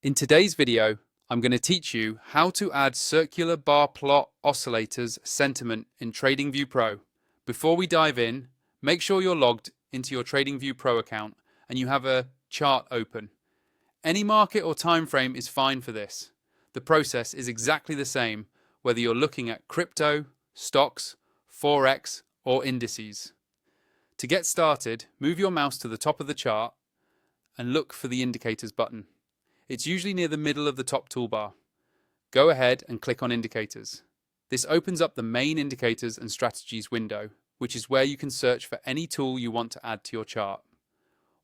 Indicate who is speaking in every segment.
Speaker 1: In today's video, I'm going to teach you how to add Circular Barplot Oscillators Sentiment in TradingView Pro. Before we dive in, make sure you're logged into your TradingView Pro account and you have a chart open. Any market or time frame is fine for this. The process is exactly the same whether you're looking at crypto, stocks, forex, or indices. To get started, move your mouse to the top of the chart and look for the Indicators button. It's usually near the middle of the top toolbar. Go ahead and click on Indicators. This opens up the main Indicators and Strategies window, which is where you can search for any tool you want to add to your chart.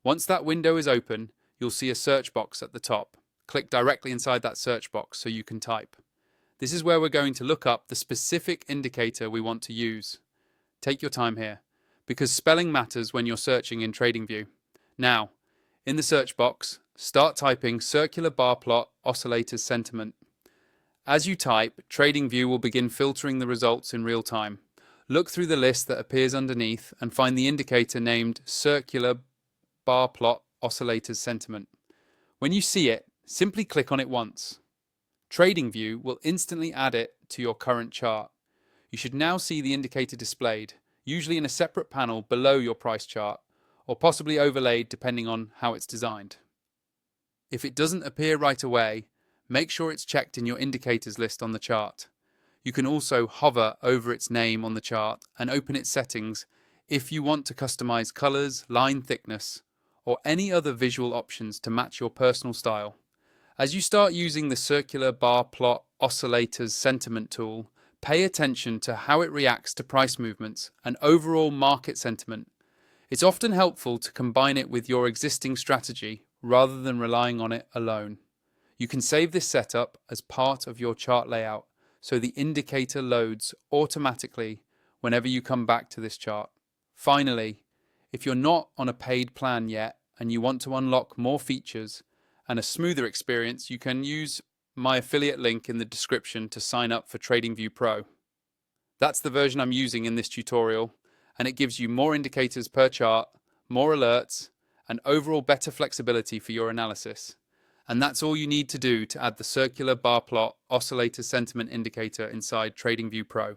Speaker 1: Once that window is open, you'll see a search box at the top. Click directly inside that search box so you can type. This is where we're going to look up the specific indicator we want to use. Take your time here, because spelling matters when you're searching in TradingView. Now, in the search box, start typing Circular Barplot Oscillators Sentiment. As you type, TradingView will begin filtering the results in real time. Look through the list that appears underneath and find the indicator named Circular Barplot Oscillators Sentiment. When you see it, simply click on it once. TradingView will instantly add it to your current chart. You should now see the indicator displayed, usually in a separate panel below your price chart, or possibly overlaid depending on how it's designed. If it doesn't appear right away, make sure it's checked in your indicators list on the chart. You can also hover over its name on the chart and open its settings if you want to customize colors, line thickness, or any other visual options to match your personal style. As you start using the Circular Barplot Oscillators Sentiment tool, pay attention to how it reacts to price movements and overall market sentiment. It's often helpful to combine it with your existing strategy rather than relying on it alone. You can save this setup as part of your chart layout so the indicator loads automatically whenever you come back to this chart. Finally, if you're not on a paid plan yet and you want to unlock more features and a smoother experience, you can use my affiliate link in the description to sign up for TradingView Pro. That's the version I'm using in this tutorial, and it gives you more indicators per chart, more alerts, and overall better flexibility for your analysis. And that's all you need to do to add the Circular Barplot Oscillator Sentiment indicator inside TradingView Pro.